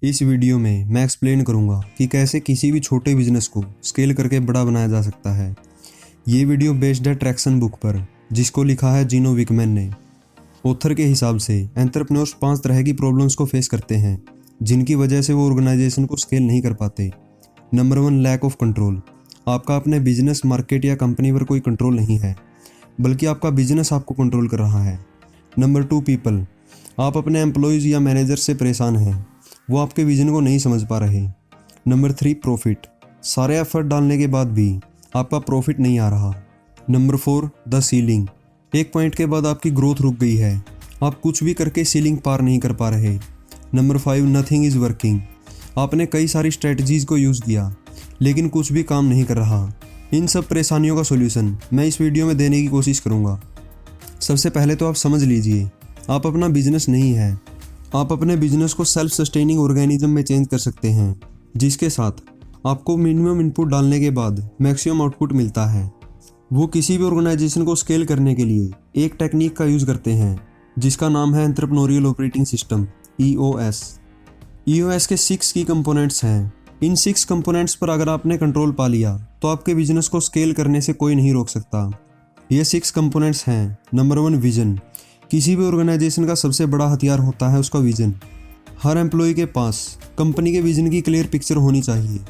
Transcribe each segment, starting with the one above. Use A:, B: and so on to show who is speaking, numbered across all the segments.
A: इस वीडियो में मैं एक्सप्लेन करूंगा कि कैसे किसी भी छोटे बिजनेस को स्केल करके बड़ा बनाया जा सकता है। ये वीडियो बेस्ड है ट्रैक्शन बुक पर, जिसको लिखा है जीनो विकमैन ने। ऑथर के हिसाब से एंटरप्रेन्योर्स 5 तरह की प्रॉब्लम्स को फेस करते हैं जिनकी वजह से वो ऑर्गेनाइजेशन को स्केल नहीं कर पाते। Number 1, lack of control. आपका अपने बिजनेस, मार्केट या कंपनी पर कोई कंट्रोल नहीं है, बल्कि आपका बिजनेस आपको कंट्रोल कर रहा है। Number 2, people. आप अपने एम्प्लॉयज़ या मैनेजर से परेशान हैं, वो आपके विजन को नहीं समझ पा रहे। Number 3, profit. सारे एफर्ट डालने के बाद भी आपका प्रॉफिट नहीं आ रहा। Number 4, the ceiling. एक पॉइंट के बाद आपकी ग्रोथ रुक गई है, आप कुछ भी करके सीलिंग पार नहीं कर पा रहे। Number 5, nothing is working. आपने कई सारी स्ट्रेटजीज़ को यूज़ किया लेकिन कुछ भी काम नहीं कर रहा। इन सब परेशानियों का सोल्यूशन मैं इस वीडियो में देने की कोशिश करूँगा। सबसे पहले तो आप समझ लीजिए, आप अपना बिजनेस नहीं है। आप अपने बिजनेस को सेल्फ सस्टेनिंग ऑर्गेनिज्म में चेंज कर सकते हैं, जिसके साथ आपको मिनिमम इनपुट डालने के बाद मैक्सिमम आउटपुट मिलता है। वो किसी भी ऑर्गेनाइजेशन को स्केल करने के लिए एक टेक्निक का यूज़ करते हैं जिसका नाम है entrepreneurial operating system, EOS। EOS के 6 की कंपोनेंट्स हैं। इन 6 कंपोनेंट्स पर अगर आपने कंट्रोल पा लिया तो आपके बिजनेस को स्केल करने से कोई नहीं रोक सकता। ये 6 कंपोनेंट्स हैं। Number 1, vision. किसी भी ऑर्गेनाइजेशन का सबसे बड़ा हथियार होता है उसका विजन। हर एम्प्लॉय के पास कंपनी के विजन की क्लियर पिक्चर होनी चाहिए।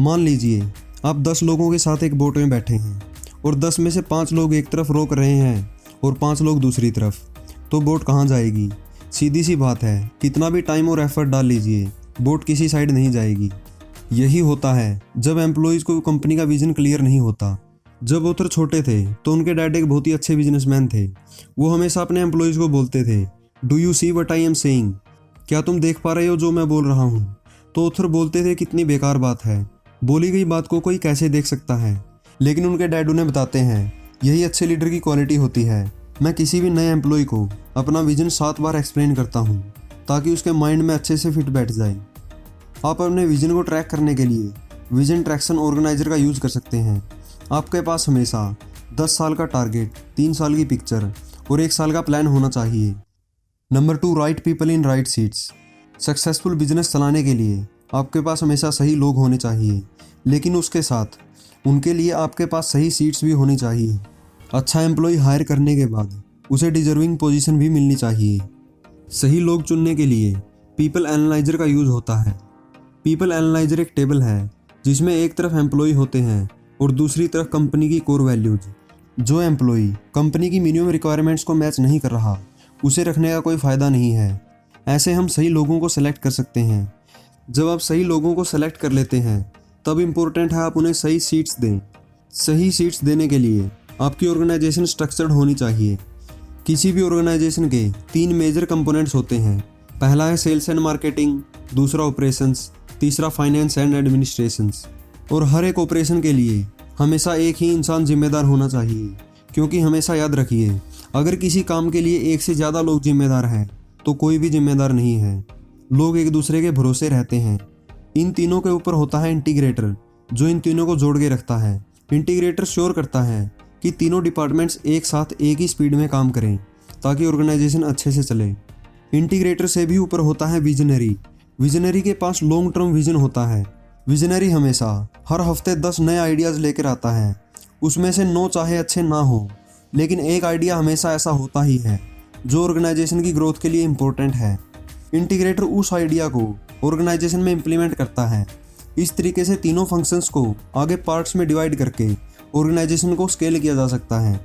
A: मान लीजिए आप 10 लोगों के साथ एक बोट में बैठे हैं और 10 में से 5 लोग एक तरफ रोक रहे हैं और 5 लोग दूसरी तरफ, तो बोट कहाँ जाएगी? सीधी सी बात है, कितना भी टाइम और एफर्ट डाल लीजिए, बोट किसी साइड नहीं जाएगी। यही होता है जब एम्प्लॉयज़ को कंपनी का विजन क्लियर नहीं होता। जब ऑथर छोटे थे तो उनके डैड एक बहुत ही अच्छे बिजनेसमैन थे। वो हमेशा अपने एम्प्लॉयज़ को बोलते थे, do you see what I am saying? क्या तुम देख पा रहे हो जो मैं बोल रहा हूँ? तो ऑथर बोलते थे, कितनी बेकार बात है, बोली गई बात को कोई कैसे देख सकता है? लेकिन उनके डैड उन्हें बताते हैं, यही अच्छे लीडर की क्वालिटी होती है। मैं किसी भी नए एम्प्लॉय को अपना विजन 7 बार एक्सप्लेन करता हूँ ताकि उसके माइंड में अच्छे से फिट बैठ जाए। आप अपने विजन को ट्रैक करने के लिए विजन ट्रैक्शन ऑर्गेनाइजर का यूज़ कर सकते हैं। आपके पास हमेशा 10 साल का टारगेट, 3 साल की पिक्चर और 1 साल का प्लान होना चाहिए। Number 2, right people in right seats. Successful business चलाने के लिए आपके पास हमेशा सही लोग होने चाहिए, लेकिन उसके साथ उनके लिए आपके पास सही सीट्स भी होनी चाहिए। अच्छा एम्प्लॉय हायर करने के बाद उसे डिजर्विंग पोजीशन भी मिलनी चाहिए। सही लोग चुनने के लिए पीपल एनालाइजर का यूज़ होता है। पीपल एनालाइजर एक टेबल है जिसमें एक तरफ एम्प्लॉय होते हैं और दूसरी तरफ कंपनी की कोर वैल्यूज। जो एम्प्लॉय कंपनी की मिनिमम रिक्वायरमेंट्स को मैच नहीं कर रहा, उसे रखने का कोई फ़ायदा नहीं है। ऐसे हम सही लोगों को सेलेक्ट कर सकते हैं। जब आप सही लोगों को सेलेक्ट कर लेते हैं तब इम्पोर्टेंट है आप उन्हें सही सीट्स दें। सही सीट्स देने के लिए आपकी ऑर्गेनाइजेशन स्ट्रक्चर्ड होनी चाहिए। किसी भी ऑर्गेनाइजेशन के 3 मेजर कंपोनेंट्स होते हैं। पहला है सेल्स एंड मार्केटिंग, दूसरा ऑपरेशंस, तीसरा फाइनेंस एंड एडमिनिस्ट्रेशंस। और हर एक ऑपरेशन के लिए हमेशा एक ही इंसान जिम्मेदार होना चाहिए, क्योंकि हमेशा याद रखिए, अगर किसी काम के लिए एक से ज़्यादा लोग जिम्मेदार हैं तो कोई भी जिम्मेदार नहीं है। लोग एक दूसरे के भरोसे रहते हैं। इन तीनों के ऊपर होता है इंटीग्रेटर, जो इन तीनों को जोड़ के रखता है। इंटीग्रेटर श्योर करता है कि तीनों डिपार्टमेंट्स एक साथ एक ही स्पीड में काम करें ताकि ऑर्गेनाइजेशन अच्छे से चले। इंटीग्रेटर से भी ऊपर होता है विजनरी। विजनरी के पास लॉन्ग टर्म विजन होता है। विजनरी हमेशा हर हफ्ते 10 नए आइडियाज़ लेकर आता है। उसमें से 9 चाहे अच्छे ना हो, लेकिन एक आइडिया हमेशा ऐसा होता ही है जो ऑर्गेनाइजेशन की ग्रोथ के लिए इम्पोर्टेंट है। इंटीग्रेटर उस आइडिया को ऑर्गेनाइजेशन में इम्प्लीमेंट करता है। इस तरीके से तीनों फंक्शंस को आगे पार्ट्स में डिवाइड करके ऑर्गेनाइजेशन को स्केल किया जा सकता है।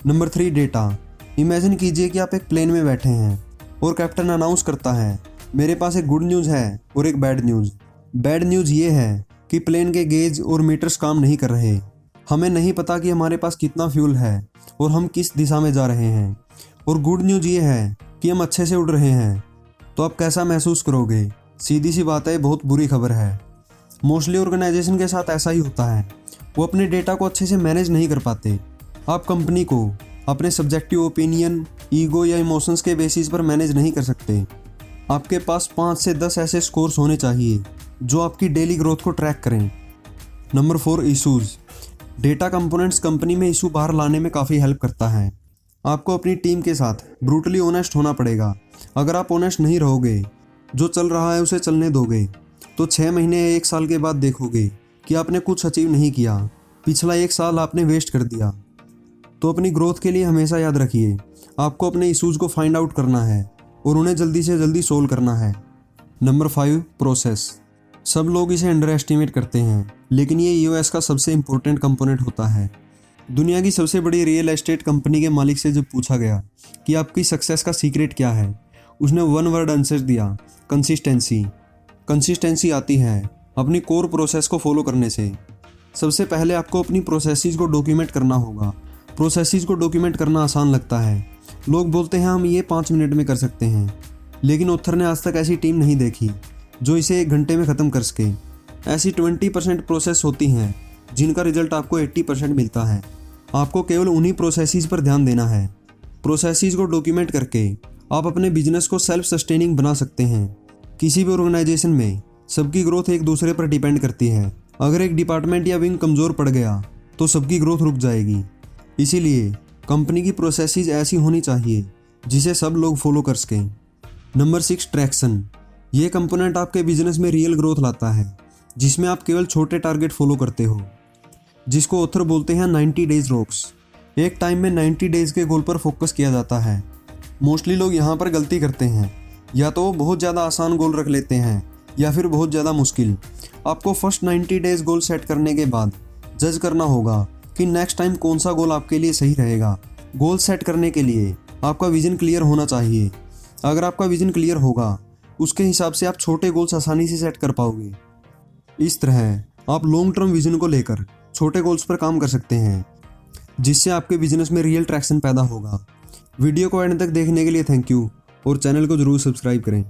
A: Number 3, data. इमेजिन कीजिए कि आप एक प्लेन में बैठे हैं और कैप्टन अनाउंस करता है, मेरे पास एक गुड न्यूज़ है और एक बैड न्यूज़। बैड न्यूज़ ये है कि प्लेन के गेज और मीटर्स काम नहीं कर रहे। हमें नहीं पता कि हमारे पास कितना फ्यूल है और हम किस दिशा में जा रहे हैं। और गुड न्यूज़ ये है कि हम अच्छे से उड़ रहे हैं। तो आप कैसा महसूस करोगे? सीधी सी बात है, बहुत बुरी खबर है। मोस्टली ऑर्गेनाइजेशन के साथ ऐसा ही होता है, वो अपने डेटा को अच्छे से मैनेज नहीं कर पाते। आप कंपनी को अपने सब्जेक्टिव ओपिनियन, ईगो या इमोशंस के बेसिस पर मैनेज नहीं कर सकते। आपके पास 5 से 10 ऐसे स्कोर्स होने चाहिए जो आपकी डेली ग्रोथ को ट्रैक करें। Number 4, issues. Data components company में इशू बाहर लाने में काफ़ी हेल्प करता है। आपको अपनी टीम के साथ ब्रूटली ऑनेस्ट होना पड़ेगा। अगर आप ऑनेस्ट नहीं रहोगे जो चल रहा है उसे चलने दोगे तो 6 महीने या 1 साल के बाद देखोगे कि आपने कुछ अचीव नहीं किया, पिछला 1 साल आपने वेस्ट कर दिया। तो अपनी ग्रोथ के लिए हमेशा याद रखिए, आपको अपने इश्यूज़ को फाइंड आउट करना है और उन्हें जल्दी से जल्दी सोल्व करना है। Number 5, process. सब लोग इसे अंडर एस्टिमेट करते हैं, लेकिन ये ईओएस का सबसे इम्पोर्टेंट कंपोनेंट होता है। दुनिया की सबसे बड़ी रियल एस्टेट कंपनी के मालिक से जब पूछा गया कि आपकी सक्सेस का सीक्रेट क्या है, उसने 1 वर्ड आंसर दिया, कंसिस्टेंसी। कंसिस्टेंसी आती है अपनी कोर प्रोसेस को फॉलो करने से। सबसे पहले आपको अपनी प्रोसेसेस को डॉक्यूमेंट करना होगा। प्रोसेसेस को डॉक्यूमेंट करना आसान लगता है, लोग बोलते हैं हम ये 5 मिनट में कर सकते हैं, लेकिन ऑथर ने आज तक ऐसी टीम नहीं देखी जो इसे 1 घंटे में ख़त्म कर सके। ऐसी 20% प्रोसेस होती हैं जिनका रिजल्ट आपको 80% मिलता है। आपको केवल उन्हीं प्रोसेसेस पर ध्यान देना है। प्रोसेसेस को डॉक्यूमेंट करके आप अपने बिजनेस को सेल्फ सस्टेनिंग बना सकते हैं। किसी भी ऑर्गेनाइजेशन में सबकी ग्रोथ एक दूसरे पर डिपेंड करती है। अगर एक डिपार्टमेंट या विंग कमज़ोर पड़ गया तो सबकी ग्रोथ रुक जाएगी। इसीलिए कंपनी की प्रोसेसेस ऐसी होनी चाहिए जिसे सब लोग फॉलो कर सकें। Number 6, traction. ये कंपोनेंट आपके बिजनेस में रियल ग्रोथ लाता है, जिसमें आप केवल छोटे टारगेट फॉलो करते हो, जिसको ऑथर बोलते हैं 90 डेज रॉक्स। एक टाइम में 90 डेज के गोल पर फोकस किया जाता है। मोस्टली लोग यहाँ पर गलती करते हैं, या तो बहुत ज़्यादा आसान गोल रख लेते हैं या फिर बहुत ज़्यादा मुश्किल। आपको फर्स्ट 90 डेज गोल सेट करने के बाद जज करना होगा कि नेक्स्ट टाइम कौन सा गोल आपके लिए सही रहेगा। गोल सेट करने के लिए आपका विज़न क्लियर होना चाहिए। अगर आपका विज़न क्लियर होगा, उसके हिसाब से आप छोटे गोल्स आसानी से सेट कर पाओगे। इस तरह आप लॉन्ग टर्म विज़न को लेकर छोटे गोल्स पर काम कर सकते हैं, जिससे आपके बिजनेस में रियल ट्रैक्शन पैदा होगा। वीडियो को एंड तक देखने के लिए थैंक यू और चैनल को जरूर सब्सक्राइब करें।